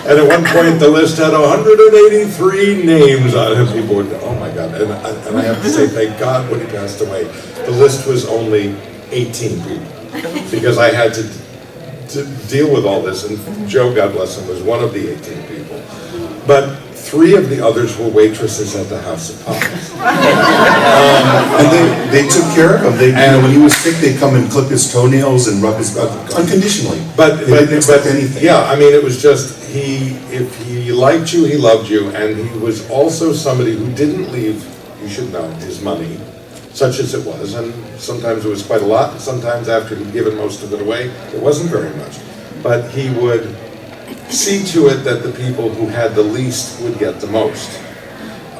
And at one point, the list had 183 names on it. People would go, oh my God. And I have to say, thank God when he passed away, the list was only 18 people. Because I had to deal with all this. And Joe, God bless him, was one of the 18 people. But 3 of the others were waitresses at the House of Pies. And they took care of him. When he was sick, they'd come and clip his toenails and rub his butt unconditionally. But they didn't expect anything. Yeah, I mean, it was just if he liked you, he loved you, and he was also somebody who didn't leave, you should know, his money, such as it was, and sometimes it was quite a lot, and sometimes after he'd given most of it away, it wasn't very much. But he would see to it that the people who had the least would get the most.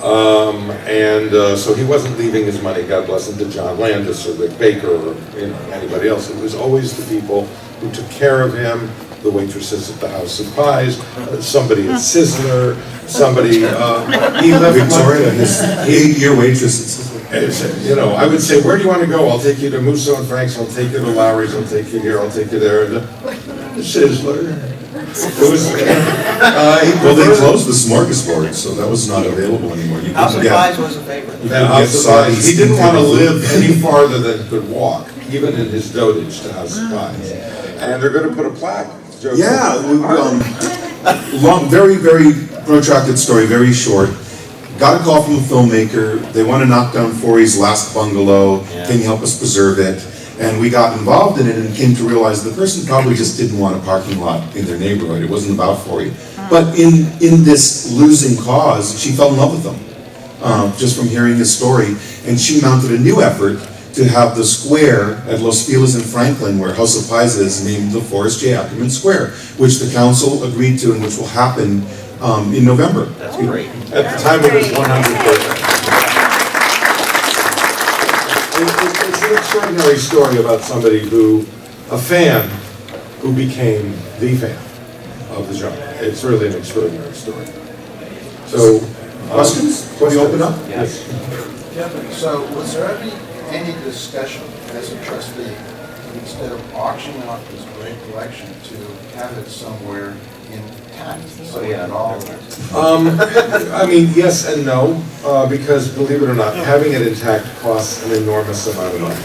So he wasn't leaving his money, God bless him, to John Landis or Rick Baker or anybody else. It was always the people who took care of him, the waitresses at the House of Pies, somebody at Sizzler, somebody, he left Victoria, his 8-year waitress at Sizzler. I would say, where do you want to go? I'll take you to Musso and Frank's, I'll take you to Lowry's, I'll take you here, I'll take you there, and Sizzler. Well, they closed the smorgasbord, so that was not available anymore. House of Pies was a favorite. He didn't want to live any farther than he could walk, even in his dotage to House of Pies. And they're going to put a plaque. Yeah, very, very protracted story, very short. Got a call from a filmmaker. They want to knock down Forry's last bungalow. Can you help us preserve it? And we got involved in it and came to realize the person probably just didn't want a parking lot in their neighborhood. It wasn't about Forry. But in this losing cause, she fell in love with them just from hearing his story. And she mounted a new effort to have the square at Los Feliz in Franklin, where House of Pies is, named the Forrest J Ackerman Square, which the council agreed to and which will happen in November. That's great. At the time it was 100 birthday. It's an extraordinary story about somebody a fan who became the fan of the genre. It's really an extraordinary story. So, questions? Can we open up? Yes. So, was there any discussion as a trustee, instead of auctioning off this great collection, to have it somewhere intact? So I mean, yes and no, because believe it or not, having it intact costs an enormous amount of money.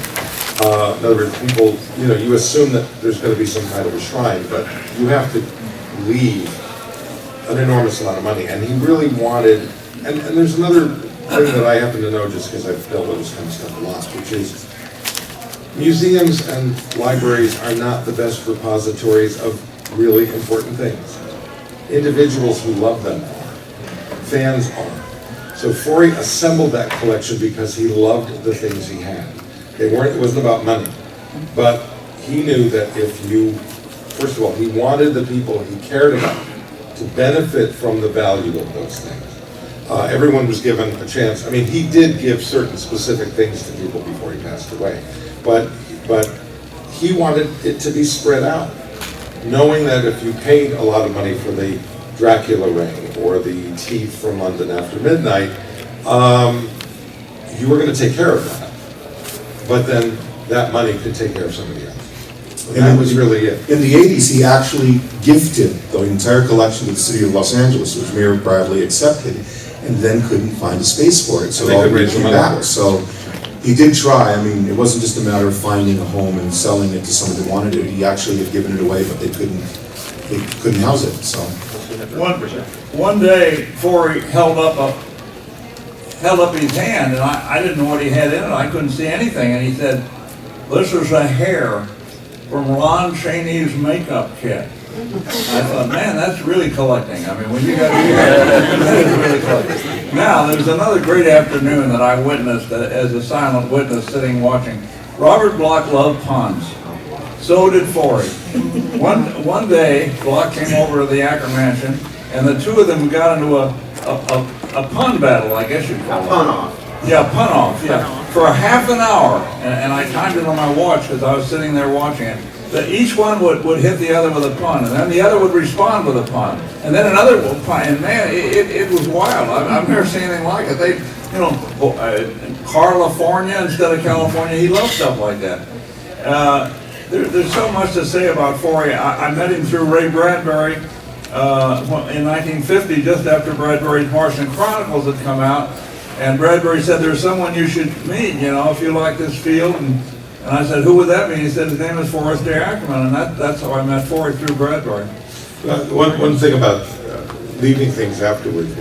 In other words, people, you assume that there's going to be some kind of a shrine, but you have to leave an enormous amount of money. And he really wanted, and there's another thing that I happen to know just because I've dealt with this kind of stuff a lot, which is museums and libraries are not the best repositories of really important things. Individuals who love them are. Fans are. So Forry assembled that collection because he loved the things he had. It wasn't about money. But he knew that first of all, he wanted the people he cared about to benefit from the value of those things. Everyone was given a chance. I mean, he did give certain specific things to people before he passed away. But he wanted it to be spread out, knowing that if you paid a lot of money for the Dracula ring or the teeth from London After Midnight, you were going to take care of that. But then that money could take care of somebody else. And that was really it. In the 80s, he actually gifted the entire collection to the city of Los Angeles, which Mayor Bradley accepted, and then couldn't find a space for it. So it all came back. So he did try. I mean, it wasn't just a matter of finding a home and selling it to someone that wanted it. He actually had given it away, but they couldn't house it. So one day, Forry held up his hand, and I didn't know what he had in it. I couldn't see anything, and he said, "This is a hair from Lon Chaney's makeup kit." I thought, man, that's really collecting. I mean, when you got here, that is really collecting. Now, there's another great afternoon that I witnessed as a silent witness sitting watching. Robert Bloch loved puns. So did Forry. One day, Bloch came over to the Acker-Mansion, and the two of them got into a pun battle, I guess you'd call it. A pun off. Yeah, pun off, yeah. For a half an hour, and I timed it on my watch because I was sitting there watching it. That each one would hit the other with a pun, and then the other would respond with a pun, and then another pun, and man, it was wild. I've never seen anything like it. They, California instead of California, he loved stuff like that. There's so much to say about Forry. I met him through Ray Bradbury. in 1950, just after Bradbury's Martian Chronicles had come out, and Bradbury said, "There's someone you should meet, if you like this field." And I said, "Who would that be?" He said, "His name is Forrest J Ackerman," and that's how I met Forry, through Bradbury. One thing about leaving things afterwards,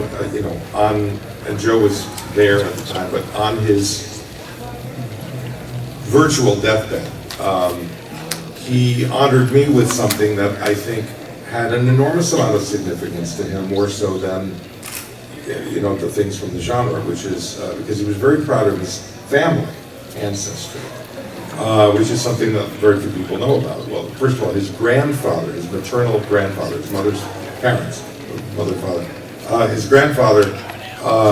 and Joe was there at the time, but on his virtual deathbed, he honored me with something that I think had an enormous amount of significance to him, more so than the things from the genre, which is because he was very proud of his family ancestry, which is something that very few people know about. Well, first of all, his grandfather, his maternal grandfather, his mother's parents, his grandfather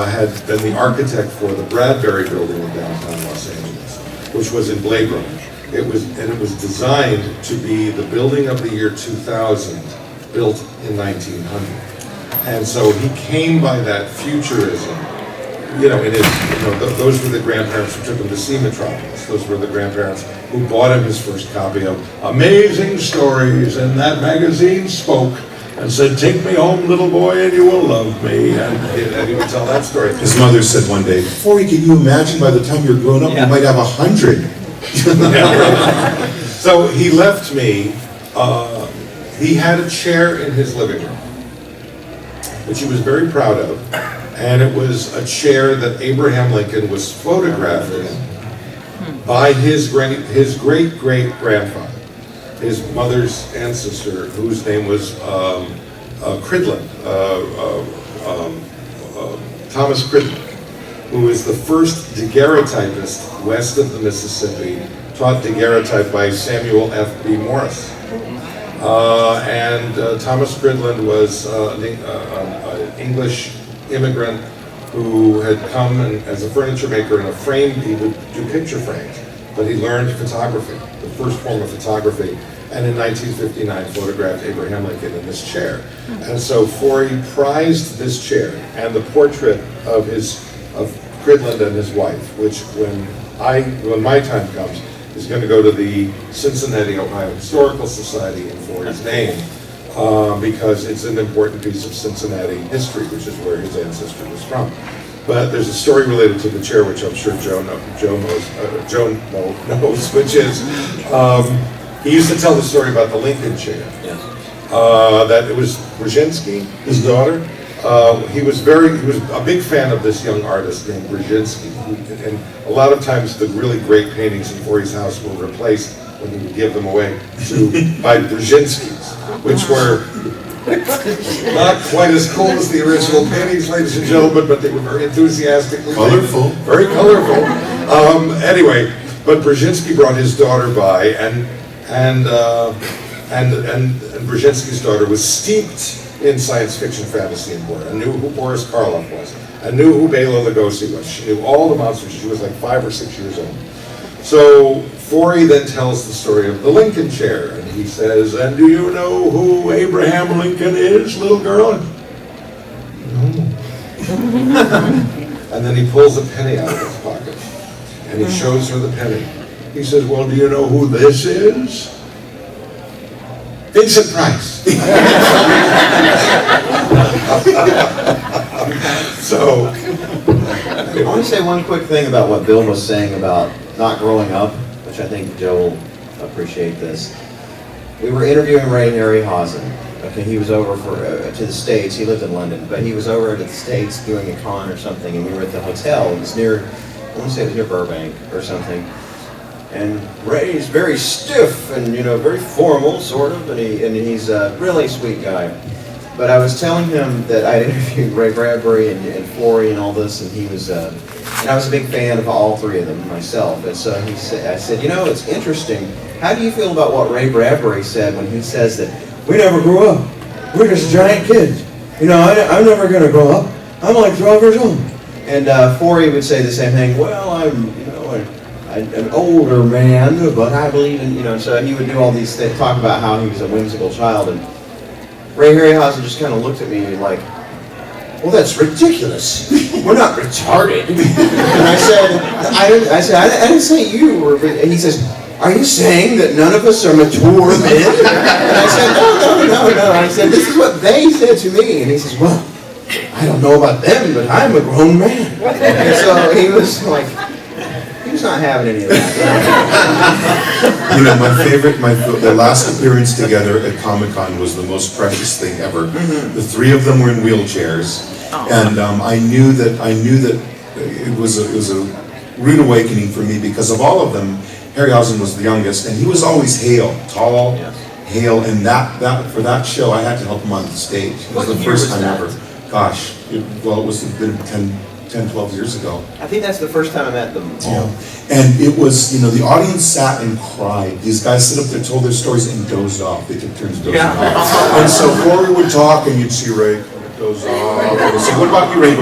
had been the architect for the Bradbury building in downtown Los Angeles, which was in Blade Runner. It was designed to be the building of the year 2000, built in 1900. And so he came by that futurism, those were the grandparents who took him to see Metropolis. Those were the grandparents who bought him his first copy of Amazing Stories, and that magazine spoke and said, "Take me home, little boy, and you will love me." And he would tell that story. His mother said one day, "Forry, can you imagine by the time you're grown up, you might have 100. So he left me, he had a chair in his living room, which he was very proud of, and it was a chair that Abraham Lincoln was photographed in by his great-great-grandfather, his mother's ancestor, whose name was Cridland, Thomas Cridland, who was the first daguerreotypist west of the Mississippi, taught daguerreotype by Samuel F.B. Morris. Thomas Cridland was an English immigrant who had come as a furniture maker and a frame. He would do picture frames, but he learned photography, the first form of photography, and in 1959 photographed Abraham Lincoln in this chair. And so Forry prized this chair and the portrait of Cridland and his wife, which when my time comes, is going to go to the Cincinnati, Ohio Historical Society in Forry's name, because it's an important piece of Cincinnati history, which is where his ancestry was from. But there's a story related to the chair, which I'm sure Joe knows, which is, he used to tell the story about the Lincoln chair. Yes. That it was Brzezinski, his daughter. He was a big fan of this young artist named Brzezinski, and a lot of times the really great paintings in Forry's house were replaced when he would give them away by Brzezinski's, which were not quite as cool as the original paintings, ladies and gentlemen, but they were very enthusiastically Colorful. painted, very colorful. Anyway, but Brzezinski brought his daughter by, and Brzezinski's daughter was steeped in science fiction, fantasy, and horror, and knew who Boris Karloff was, and knew who Bela Lugosi was. She knew all the monsters. She was like 5 or 6 years old. So Forry then tells the story of the Lincoln chair, and he says, "And do you know who Abraham Lincoln is, little girl?" No. And then he pulls a penny out of his pocket, and he shows her the penny. He says, "Well, do you know who this is?" Vincent Price. So, I want to say one quick thing about what Bill was saying about not growing up, which I think Joe will appreciate this. We were interviewing Ray Harryhausen. Okay, he was over to the States. He lived in London, but he was over to the States doing a con or something, and we were at the hotel. It was near, I want to say it was near Burbank or something. And Ray's very stiff and very formal, sort of, and he's a really sweet guy. But I was telling him that I interviewed Ray Bradbury and Forry and all this, and he was, and I was a big fan of all three of them myself. And so I said, it's interesting. How do you feel about what Ray Bradbury said when he says that we never grew up? We're just giant kids. I'm never going to grow up. I'm like 12 years old. And Forry would say the same thing. Well, I'm an older man, but I believe in, so he would do all these things, talk about how he was a whimsical child, and Ray Harryhausen just kind of looked at me like, well, that's ridiculous. We're not retarded. And I said, I didn't say you were, and he says, are you saying that none of us are mature men? And I said, no. I said, this is what they said to me. And he says, well, I don't know about them, but I'm a grown man. And so he was like, he was not having any of that. You know, the last appearance together at Comic-Con was the most precious thing ever. The three of them were in wheelchairs, and I knew that it was a rude awakening for me because of all of them. Harryhausen was the youngest, and he was always tall, hale, and that for that show I had to help him on the stage. It was the first time ever. Gosh, it was been 10, 12 years ago. I think that's the first time I met them. Yeah. And it was, the audience sat and cried. These guys sit up there, told their stories, and dozed off. They took turns dozing off. And so Forry would talk, and you'd see Ray doze off. And say, what about you, Ray?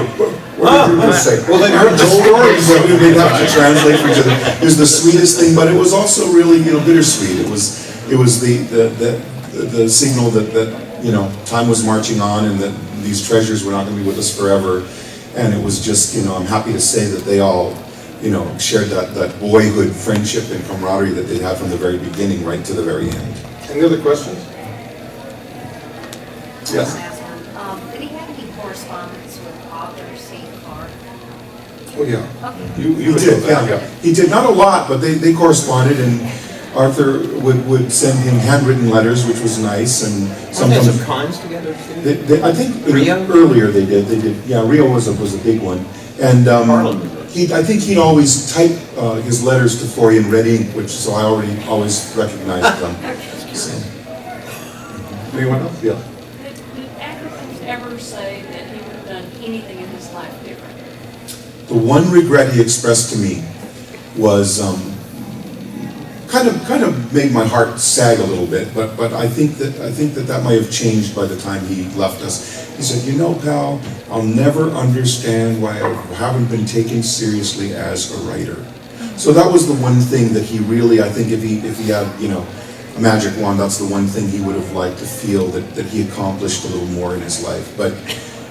What did you just say? Well, they heard the stories that we'd have to translate for each other. It was the sweetest thing, but it was also really, bittersweet. It was the signal that time was marching on, and that these treasures were not going to be with us forever. And it was just, I'm happy to say that they all, shared that boyhood friendship and camaraderie that they had from the very beginning right to the very end. Any other questions? Yes. Did he have any correspondence with Arthur C. Clarke? Oh, yeah. Okay. You He did, yeah. He did, not a lot, but they corresponded, and Arthur would send him handwritten letters, which was nice, and sometimes... some cons together, too? I think Rio? earlier they did. Yeah, Rio was a big one. And I think he'd always type his letters to Forry in red ink, so I always recognized them. So. Anyone else? Yeah. Did Ack-ives ever say that he would have done anything in his life different? The one regret he expressed to me was kind of made my heart sag a little bit, but I think that might have changed by the time he left us. He said, pal, I'll never understand why I haven't been taken seriously as a writer. So that was the one thing that he really, I think if he had, a magic wand, that's the one thing he would have liked to feel that he accomplished a little more in his life. But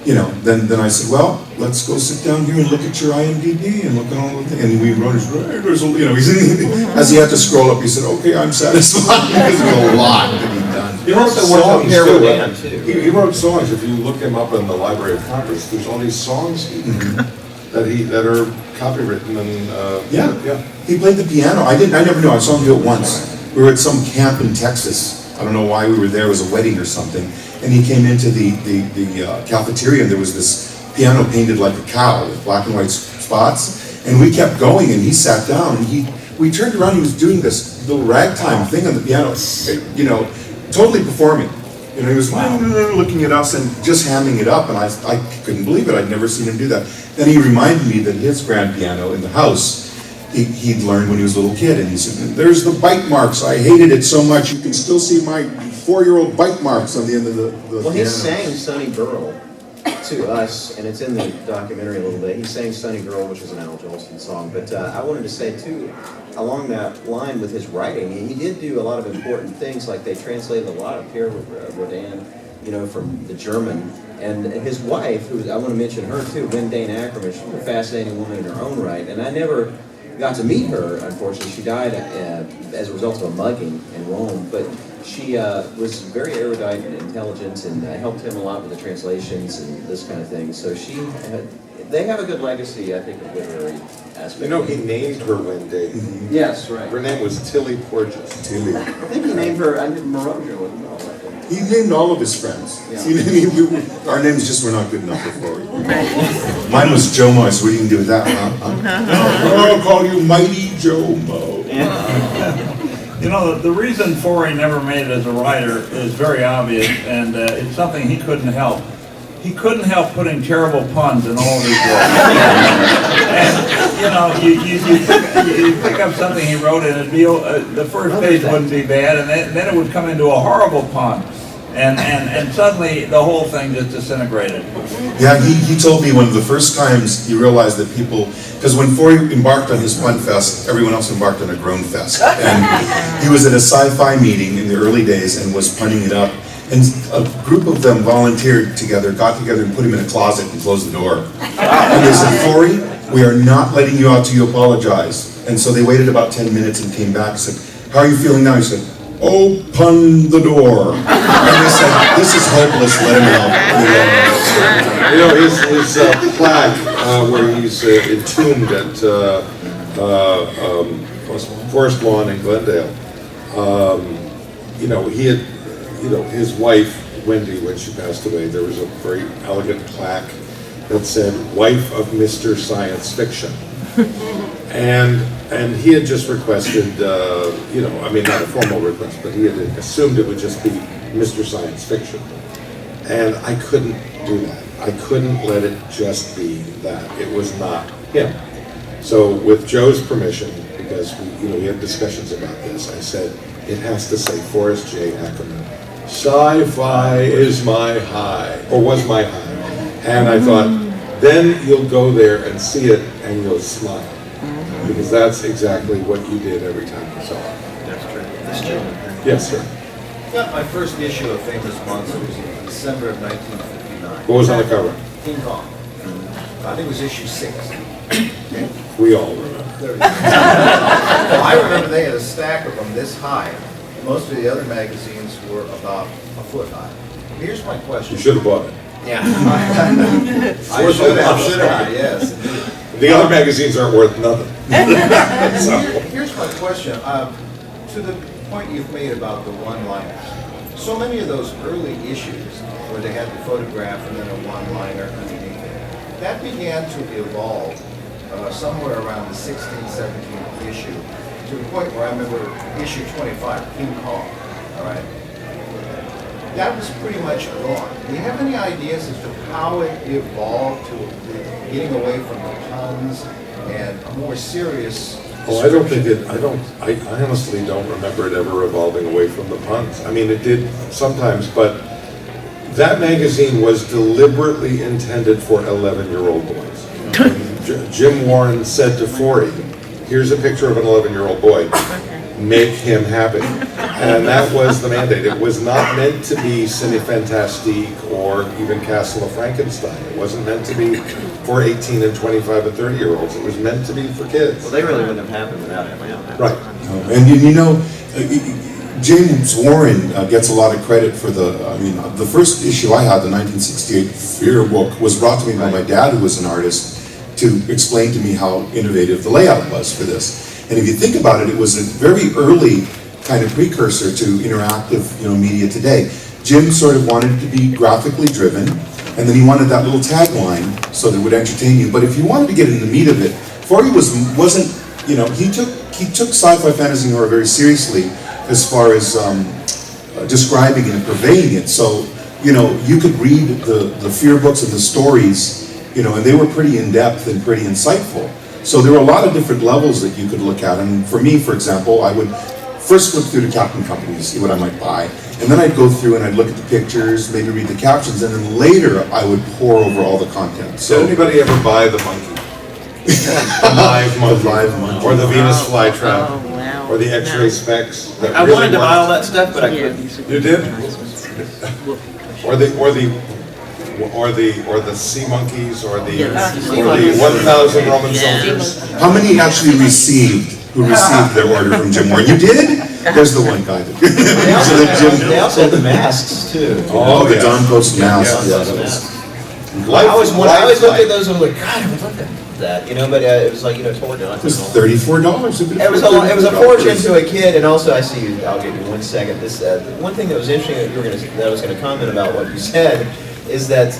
then I said, well, let's go sit down here and look at your IMDb and look at all the things. And we wrote his writers, as he had to scroll up, he said, okay, I'm satisfied. Because there's a lot that he'd done. He wrote songs songs too. He wrote songs. If you look him up in the Library of Congress, there's all these songs that are copywritten and Yeah. He played the piano. I never knew. I saw him do it once. We were at some camp in Texas. I don't know why we were there. It was a wedding or something. And he came into the cafeteria, and there was this piano painted like a cow with black and white spots. And we kept going, and he sat down, and we turned around, he was doing this little ragtime thing on the piano, totally performing. He was looking at us and just hamming it up, and I couldn't believe it. I'd never seen him do that. Then he reminded me that his grand piano in the house, he'd learned when he was a little kid, and he said, there's the bite marks. I hated it so much. You can still see my 4-year-old bite marks on the end of the Well, he piano. sang Sunny Girl to us, and it's in the documentary a little bit. He sang Sunny Girl, which is an Al Jolson song. But I wanted to say, too, along that line with his writing, he did do a lot of important things, like they translated a lot of Pierre Rodin, from the German. And his wife, who I want to mention her, too, Dane Ackerman, she's a fascinating woman in her own right. And I never got to meet her, unfortunately. She died as a result of a mugging in Rome. But she was very erudite and intelligent, and helped him a lot with the translations and this kind of thing. So they have a good legacy, I think, of literary aspect. he named her one day. Yes, right. Her name was Tilly Porges. Tilly. I think he named her, I did Morojo with him. He named all of his friends. Yeah. Our names just were not good enough for you. Mine was Joe Mo, so what are you going to do with that, huh? I'll call you Mighty Joe Mo. The reason Forry never made it as a writer is very obvious, and it's something he couldn't help. He couldn't help putting terrible puns in all of his work. And, you pick up something he wrote, and it'd be, the first page wouldn't be bad, and then it would come into a horrible pun. And suddenly the whole thing just disintegrated. Yeah, he told me one of the first times he realized that people, because when Forry embarked on his Pun Fest, everyone else embarked on a Groan Fest. And he was at a Sci-Fi meeting in the early days and was punning it up. And a group of them volunteered together, got together and put him in a closet and closed the door. And they said, Forry, we are not letting you out till you apologize. And so they waited about 10 minutes and came back and said, how are you feeling now? He said, open the door. And they said, this is hopeless, let him out. You know, his plaque where he's entombed at Forest Lawn in Glendale. You know, he had, you know, his wife, Wendy, when she passed away, there was a very elegant plaque that said, wife of Mr. Science Fiction. And he had just requested, you know, I mean, not a formal request, but he had assumed it would just be Mr. Science Fiction. And I couldn't do that. I couldn't let it just be that. It was not him. So with Joe's permission, because we had discussions about this, I said, it has to say Forrest J Ackerman. Sci-fi is my high, or was my high. And I thought, then you'll go there and see it and you'll smile. Because that's exactly what you did every time you saw it. That's true. This gentleman here. Yes, sir. I got my first issue of Famous Monsters in December of 1959. What was on the cover? King Kong. I think it was issue 6. We all remember. Well, I remember they had a stack of them this high. Most of the other magazines were about a foot high. Here's my question. You should have bought it. Yeah. I should have, yes. The other magazines aren't worth nothing. So. Here's my question. To the point you've made about the one-liners. So many of those early issues where they had the photograph and then a one-liner underneath it, that began to evolve somewhere around the 16th, 17th issue to the point where I remember issue 25, King Kong, all right? That was pretty much gone. Do you have any ideas as to how it evolved to getting away from the puns and a more serious? Oh, I don't think it, I honestly don't remember it ever evolving away from the puns. I mean, it did sometimes, but that magazine was deliberately intended for 11-year-old boys. Jim Warren said to Forry, here's a picture of an 11-year-old boy, make him happy. And that was the mandate. It was not meant to be Cinefantastique or even Castle of Frankenstein. It wasn't meant to be for 18 and 25 and 30-year-olds. It was meant to be for kids. Well, they really wouldn't have happened without him. Right. And you know, James Warren gets a lot of credit for the first issue I had, the 1968 Fear book, was brought to me by my dad, who was an artist, to explain to me how innovative the layout was for this. And if you think about it, it was a very early kind of precursor to interactive, media today. Jim sort of wanted it to be graphically driven, and then he wanted that little tagline so that it would entertain you. But if you wanted to get in the meat of it, Forry wasn't, he took sci-fi fantasy horror very seriously as far as describing it and purveying it. So, you could read the Fear books and the stories, and they were pretty in-depth and pretty insightful. So there were a lot of different levels that you could look at. And for me, for example, I would first look through the Captain Company to see what I might buy. And then I'd go through and I'd look at the pictures, maybe read the captions, and then later I would pour over all the content. So Did anybody ever buy the monkey? The live monkey. Or the Venus flytrap? Or the X-ray specs? that I really wanted to buy all worked? that stuff, but I couldn't. You did? Or the sea monkeys, or the 1,000 Roman soldiers. how many actually received their order from Jim Warren? You did? There's the one guy. They also had the masks too. Oh, the yes. Don Post mask. Yes. Yeah, that was. I always looked at those and was like, God, I would love to have that, but it was like, totally done. It was $34. It was a fortune to a kid, and also I see you. I'll give you 1 second. This one thing that was interesting that I was going to comment about what you said is that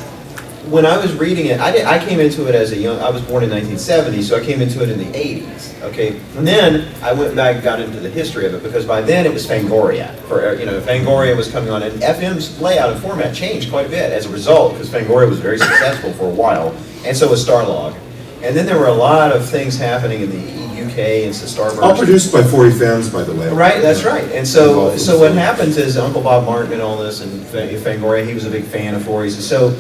when I was reading it, I came into it as I was born in 1970, so I came into it in the 80s. Okay, and then I went back and got into the history of it because by then it was Fangoria. Fangoria was coming on, and FM's layout and format changed quite a bit as a result because Fangoria was very successful for a while, and so was Starlog. And then there were a lot of things happening in the UK and Starburst. All produced by Forry fans, by the way. Right, that's right. And so what happens is Uncle Bob Martin and all this, and Fangoria, he was a big fan of Forry's. So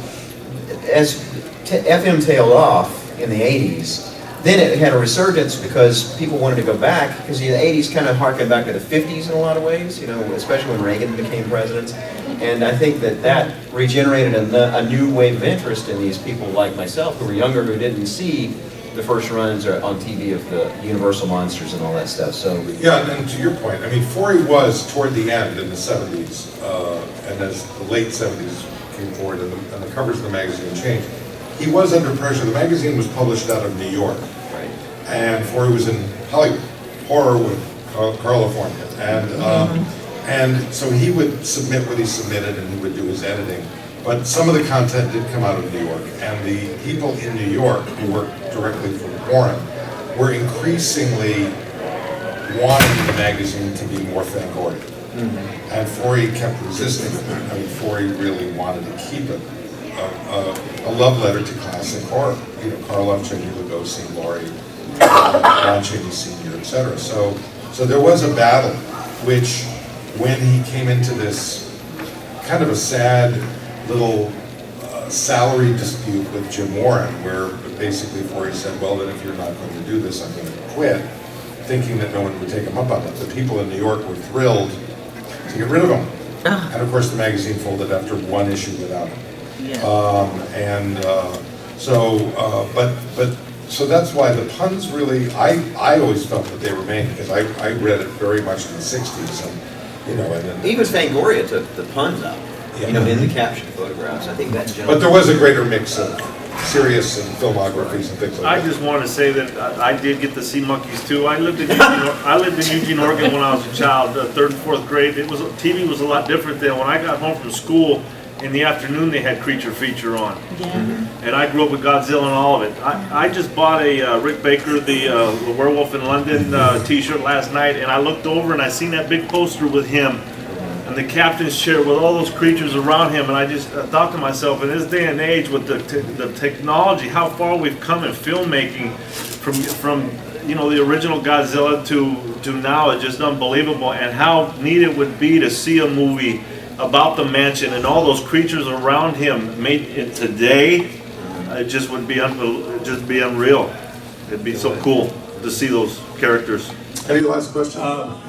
as FM tailed off in the 80s, then it had a resurgence because people wanted to go back, because the 80s kind of harkened back to the 50s in a lot of ways, especially when Reagan became president. And I think that regenerated a new wave of interest in these people like myself who were younger, who didn't see the first runs on TV of the Universal monsters and all that stuff. So Yeah, and to your point, I mean, Forry was toward the end in the 70s, and as the late 70s came forward and the covers of the magazine changed, he was under pressure. The magazine was published out of New York, right. and Forry was in Hollywood, horror with California, and so he would submit what he submitted and he would do his editing. But some of the content did come out of New York, and the people in New York who worked directly for Warren were increasingly wanting the magazine to be more Fangoria. And Forry kept resisting it. I mean, Forry really wanted to keep it a love letter to classic horror. You know, Karloff, Jenny Lugosi, Laurie, Lon Chaney Sr., etc. So there was a battle, which when he came into this kind of a sad little salary dispute with Jim Warren, where basically Forry said, well, then if you're not going to do this, I'm going to quit, thinking that no one would take him up on it. The people in New York were thrilled to get rid of him. And of course the magazine folded after one issue without him. So that's why the puns really, I always felt that they remained, because I read it very much in the 60s, and you know, and then, Even Fangoria took the puns out, Yeah. you know, in the caption photographs. I think that but generally. there was a greater mix of serious and filmographies and things like I that. just want to say that I did get to see monkeys too. I lived in Eugene, Oregon when I was a child, third and fourth grade. TV was a lot different then. When I got home from school in the afternoon, they had Creature Feature on, and I grew up with Godzilla and all of it. I just bought a Rick Baker, the Werewolf in London T-shirt last night, and I looked over and I seen that big poster with him and the captain's chair with all those creatures around him, and I just thought to myself, in this day and age with the technology, how far we've come in filmmaking from you know, the original Godzilla to now is just unbelievable, and how neat it would be to see a movie about the mansion and all those creatures around him made it today. It just would be unreal. It'd be so cool to see those characters. Any last question?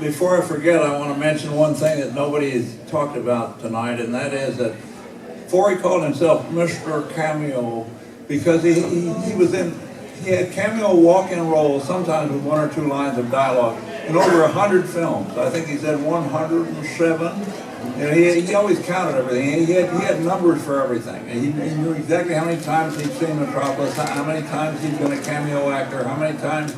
Before I forget, I want to mention one thing that nobody has talked about tonight, and that is that Forry called himself Mr. Cameo because he had cameo walk-in roles, sometimes with 1 or 2 lines of dialogue, in over 100 films. I think he said 107. And he always counted everything. He had numbers for everything. And he knew exactly how many times he'd seen Metropolis, how many times he'd been a cameo actor, how many times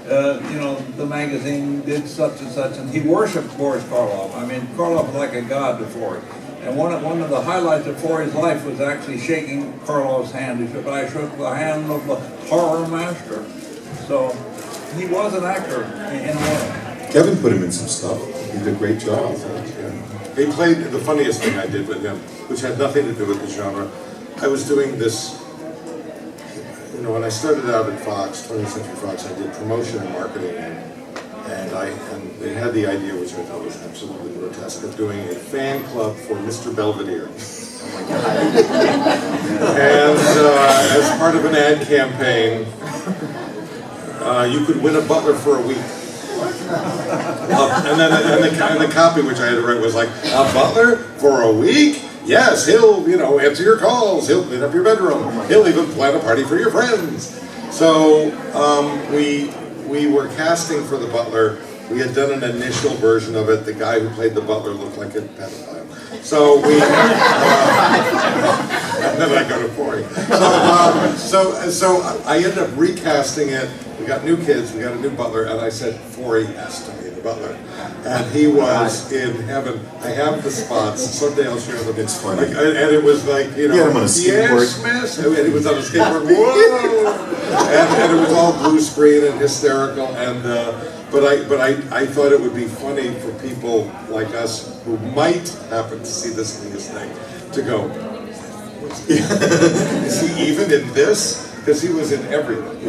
you know, the magazine did such and such, and he worshipped Boris Karloff. I mean, Karloff was like a god to Forry. And one of the highlights of Forry's life was actually shaking Karloff's hand. He said, I shook the hand of the horror master. So he was an actor in a way. Kevin put him in some stuff. He did a great job. He played the funniest thing I did with him, which had nothing to do with the genre. I was doing this, you know, when I started out at Fox, 20th Century Fox, I did promotion and marketing, and they had the idea, which I thought was absolutely grotesque, of doing a fan club for Mr. Belvedere. And as part of an ad campaign, you could win a butler for a week. And the copy which I had to write was like, a butler for a week? Yes, he'll, you know, answer your calls, he'll clean up your bedroom, he'll even plan a party for your friends. So we were casting for the butler. We had done an initial version of it. The guy who played the butler looked like a pedophile. So we, and then I go to Forry. So I ended up recasting it. We got new kids, we got a new butler, and I said, Forry has to be the butler. And he was in heaven. I have the spots. Someday I'll share them. It's funny. Like, and it was like, you know, Yeah, I'm on a skateboard. yes, miss. And he was on a skateboard. Whoa! and it was all blue screen and hysterical. And but I thought it would be funny for people like us who might happen to see this thing to go, is he even in this? Because he was in everything.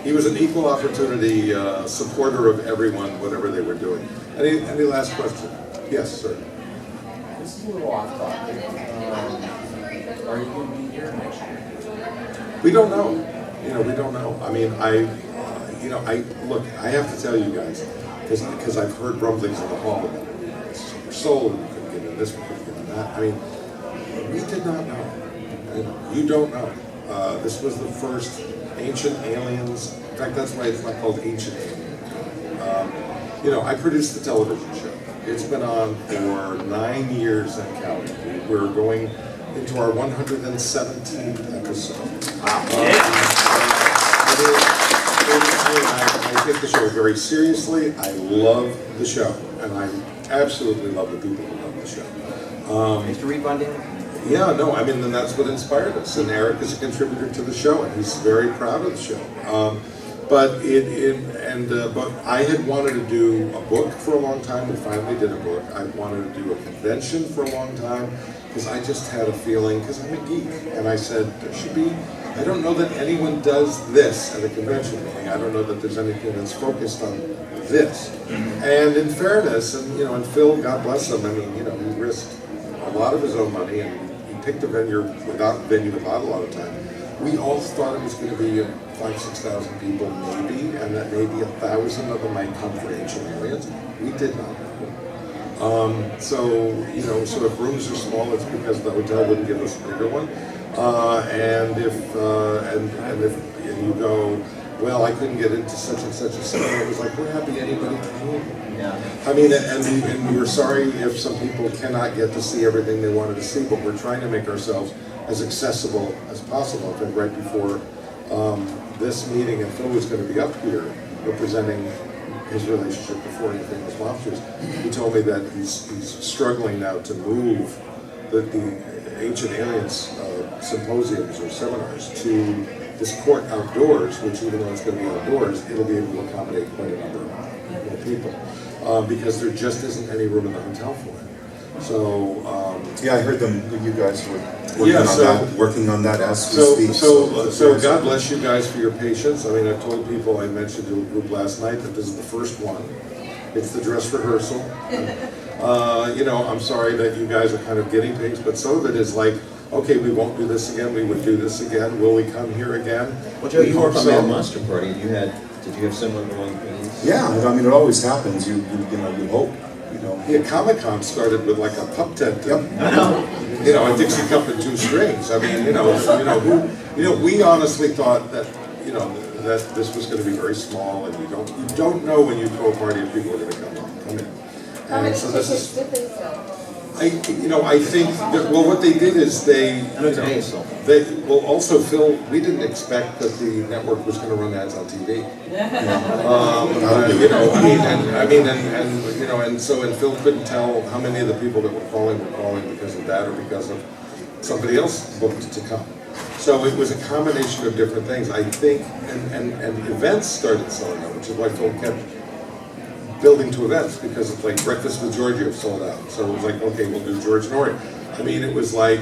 He was an equal opportunity supporter of everyone, whatever they were doing. Any last question? Yes, sir. This is a little off topic. Are you going to be here next year? We don't know. You know, we don't know. I mean, look, I have to tell you guys, because I've heard rumblings in the hall about it. We're sold, we couldn't get in this, we couldn't get in that. I mean, we did not know. You don't know. This was the first Ancient Aliens. In fact, that's why it's not called Ancient Alien. You know, I produced the television show. It's been on for 9 years and counting. We're going into our 117th episode. I take the show very seriously. I love the show, and I absolutely love the people who love the show. Mr. Reed Von Dam? Yeah, no, I mean, and that's what inspired us. And Eric is a contributor to the show, and he's very proud of the show. But but I had wanted to do a book for a long time. We finally did a book. I wanted to do a convention for a long time because I just had a feeling, because I'm a geek, and I said there should be. I don't know that anyone does this at a convention meeting. I don't know that there's anything that's focused on this. And in fairness, and you know, and Phil, God bless him. I mean, you know, he risked a lot of his own money, and he picked a venue without a lot of time. We all thought it was going to be 5,000-6,000 people, maybe, and that maybe 1,000 of them might come for Ancient Aliens. We did not know. So you know, so if rooms are small, it's because the hotel wouldn't give us a bigger one. And if you go, well, I couldn't get into such and such a cinema, it was like, we're happy anybody came. Yeah. I mean, and we're sorry if some people cannot get to see everything they wanted to see, but we're trying to make ourselves as accessible as possible. In fact, right before this meeting, and Phil was going to be up here representing his relationship before he Famous Lobsters, he told me that he's struggling now to move the Ancient Aliens symposiums or seminars to this court outdoors, which even though it's going to be outdoors, it'll be able to accommodate quite a number of people because there just isn't any room in the hotel for it. So yeah, I heard you guys were working on that as we speak. So God bless you guys for your patience. I mean, I've told people, I mentioned to a group last night that this is the first one. It's the dress rehearsal. You know, I'm sorry that you guys are kind of guinea pigs, but some of it is like, okay, we won't do this again, we would do this again, will we come here again? Well, Joe, you worked on Mad Monster Party. Did you have similar growing pains? Yeah, I mean, it always happens. You hope. You know. Yeah, Comic-Con started with like a pup tent. Yep. I know. You know, a Dixie cup and 2 strings. I mean, we honestly thought that, you know, that this was going to be very small, and you don't know when you throw a party if people are going to come in. And so this is. I think that, well, what they did is also, Phil, we didn't expect that the network was going to run ads on TV. And Phil couldn't tell how many of the people that were calling because of that or because of somebody else booked to come. So it was a combination of different things, I think, and events started selling out, which is why Phil kept building to events, because it's like Breakfast with Giorgio sold out. So it was like, okay, we'll do George Norrie. I mean, it was like,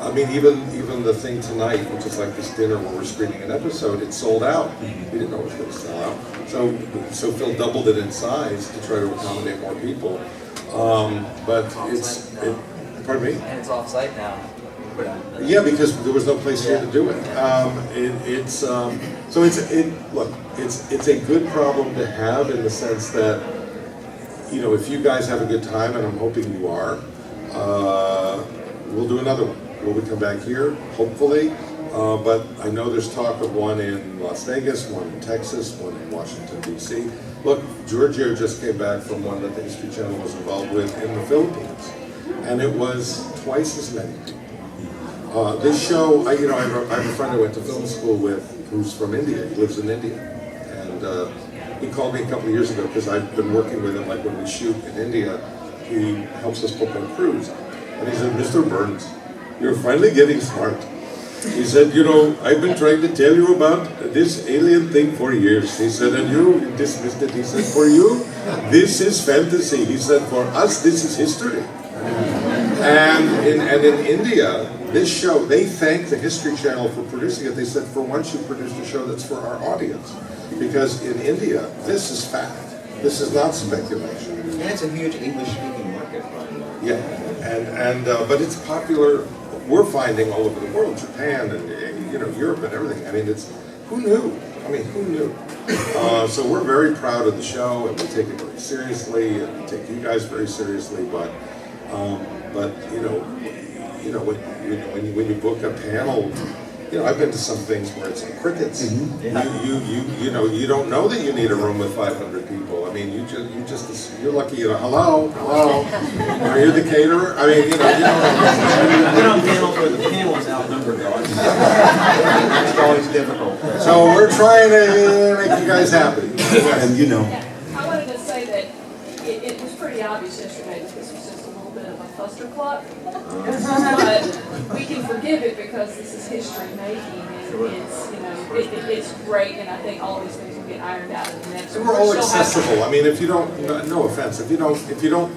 even the thing tonight, which is like this dinner where we're screening an episode, it sold out. We didn't know it was going to sell out. So Phil doubled it in size to try to accommodate more people. Pardon me? And it's off-site now. Yeah, because there was no place here to do it. It's a good problem to have in the sense that, you know, if you guys have a good time, and I'm hoping you are, we'll do another one. Will we come back here? Hopefully. But I know there's talk of one in Las Vegas, one in Texas, one in Washington, D.C. Look, Giorgio just came back from one that the History Channel was involved with in the Philippines, and it was twice as many people. This show, I have a friend I went to film school with who's from India. He lives in India. And he called me a couple of years ago because I've been working with him, like when we shoot in India, he helps us book on crews. And he said, Mr. Burns, you're finally getting smart. He said, you know, I've been trying to tell you about this alien thing for years. He said, and you dismissed it. He said, for you, this is fantasy. He said, for us, this is history. And in India, this show, they thanked the History Channel for producing it. They said, for once you produced a show that's for our audience. Because in India, this is fact. This is not speculation. And it's a huge English-speaking market. But it's popular, we're finding all over the world, Japan and Europe and everything. I mean, who knew? Who knew? So we're very proud of the show, and we take it very seriously, and we take you guys very seriously, but when you book a panel, you know, I've been to some things where it's like crickets. Mm-hmm. You know, you don't know that you need a room with 500 people. I mean, you're lucky. You know, hello, are you the caterer? I mean, you know, I've been on panels where the panels outnumber the audience. It's always difficult. so we're trying to make you guys happy. And you know, I wanted to say that it was pretty obvious yesterday that this was just a little bit of a clustercluck. But we can forgive it because this is history making, and it's, you know, it's great, and I think all these things will get ironed out in the next. And we're all accessible. I mean, if you don't, no offense, if you don't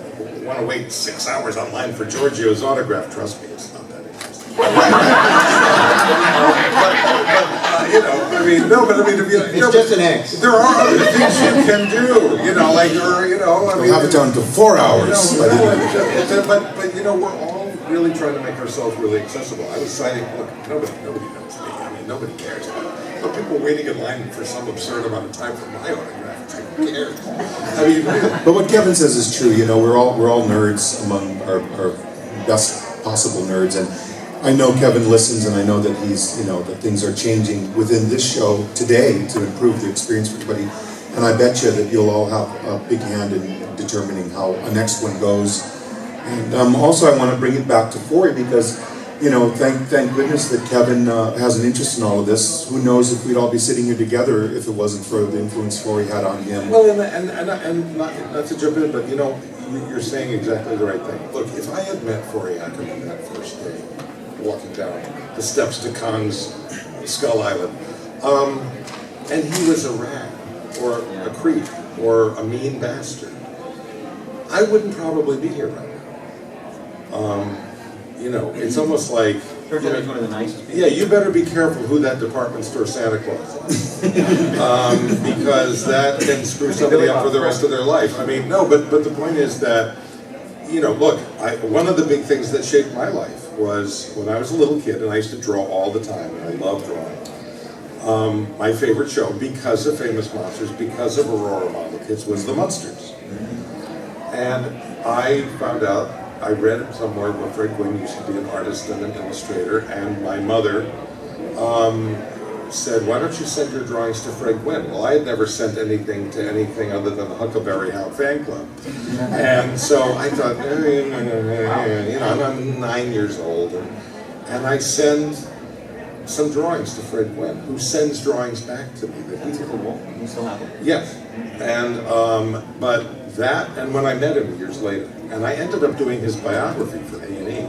want to wait 6 hours online for Giorgio's autograph, trust me, it's not that interesting. You know, I mean, no, but I mean, It's just an X. There are other things you can do, you know, like, or, you know, I mean. we'll have it down to 4 hours. You know, but you know, we're all really trying to make ourselves really accessible. I was citing, look, nobody knows me. I mean, nobody cares. But people waiting in line for some absurd amount of time for my autograph, it's like, who cares? I mean, really. But what Kevin says is true. You know, we're all nerds among our best possible nerds, and I know Kevin listens, and I know that he's, you know, that things are changing within this show today to improve the experience for everybody. And I bet you that you'll all have a big hand in determining how a next one goes. And also, I want to bring it back to Forry because, you know, thank goodness that Kevin has an interest in all of this. Who knows if we'd all be sitting here together if it wasn't for the influence Forry had on him. Well, and not to jump in, but you know, you're saying exactly the right thing. Look, if I had met Forry Ackerman that first day, walking down the steps to Kong's Skull Island, and he was a rat, or a creep, or a mean bastard, I wouldn't probably be here right now. You know, it's almost like, Turns out he's one of the nicest people. yeah, you better be careful who that department store Santa Claus is. Because that can screw somebody up for the rest of their life. I mean, no, but the point is that, you know, look, one of the big things that shaped my life was when I was a little kid, and I used to draw all the time, and I loved drawing. My favorite show, because of Famous Monsters, because of Aurora Model Kids, was The Munsters. And I found out, I read somewhere where Fred Gwynne used to be an artist and an illustrator, and my mother said, why don't you send your drawings to Fred Gwynne? Well, I had never sent anything to anything other than the Huckleberry Hound fan club. And so I thought, you know, I'm 9 years old, and I send some drawings to Fred Gwynne, who sends drawings back to me. That's cool. You still have it? Yes, and but that, and when I met him years later, and I ended up doing his biography for A&E.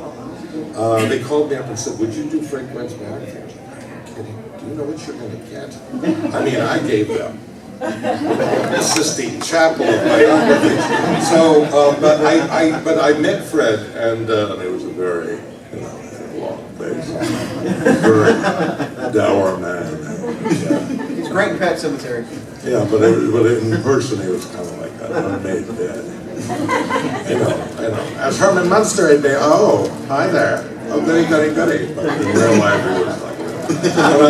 They called me up and said, would you do Fred Gwynne's biography? I was like, are you kidding? Do you know what you're going to get? I mean, I gave them the Sistine Chapel of biography. So, but I met Fred, and it was a very, you know, long face, very dour man. It's great in Pet Cemetery. Yeah, but in person he was kind of like an unmade bed. You know. As Herman Munster, I'd be, oh, hi there. Oh, goody. But in real life, he was like, and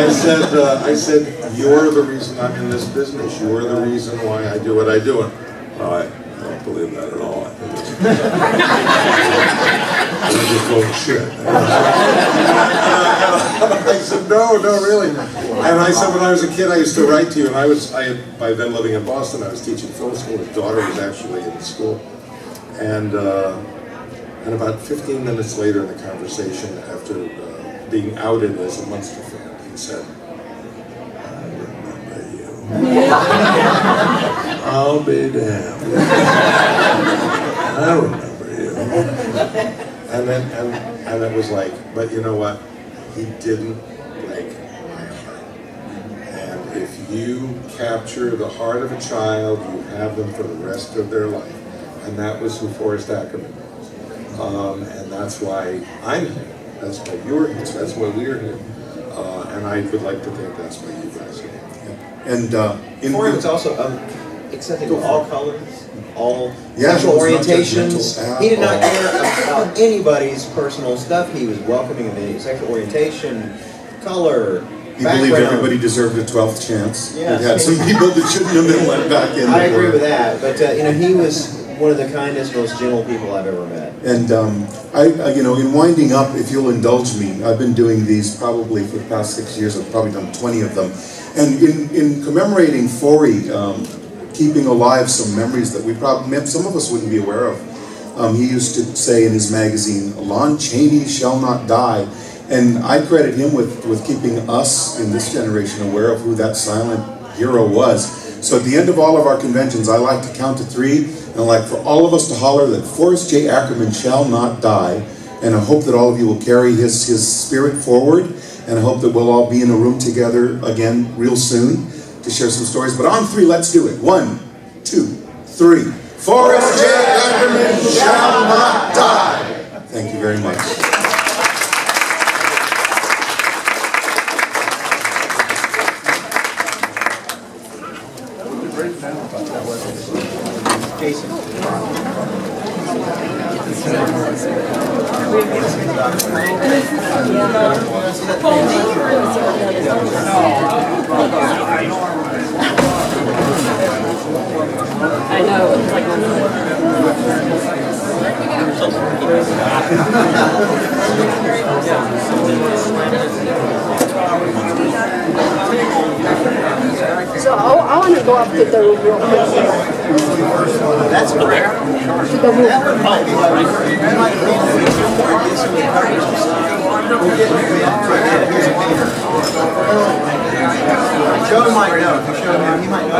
I said, you're the reason I'm in this business. You're the reason why I do what I do. And I don't believe that at all. I'm just full of shit. I said, no, really. And I said, when I was a kid, I used to write to you, and I had, by then living in Boston, I was teaching film school. His daughter was actually in school. And about 15 minutes later in the conversation, after being outed as a Munster fan, he said, I remember you. I'll be damned. I remember you. And it was like, but you know what? He didn't break my heart. And if you capture the heart of a child, you have them for the rest of their life. And that was who Forrest Ackerman was. And that's why I'm here. That's why you're here. That's why we're here. And I would like to think that's why you guys are here. And Forry was also accepting of all colors, all Yeah, sexual he was not orientations. judgmental at He did not all. care about anybody's personal stuff. He was welcoming of any sexual orientation, color, he background. believed everybody deserved a 12th chance. Yes. He had some people that shouldn't have been let back in. I agree with that, but you know, he was one of the kindest, most gentle people I've ever met. And you know, in winding up, if you'll indulge me, I've been doing these probably for the past 6 years. I've probably done 20 of them. And in commemorating Forry, keeping alive some memories that we probably, some of us wouldn't be aware of. He used to say in his magazine, "Lon Chaney shall not die." And I credit him with keeping us in this generation aware of who that silent hero was. So at the end of all of our conventions, I like to count to 3, and I like for all of us to holler that Forrest J Ackerman shall not die. And I hope that all of you will carry his spirit forward, and I hope that we'll all be in a room together again real soon to share some stories. But on 3, let's do it. 1, 2, 3. Forrest J Ackerman shall not die. Thank you very much. Jason. I know, it's like So I want to go up to the room real quick. That's great. To the room. Joe might know. If you show him, he might know.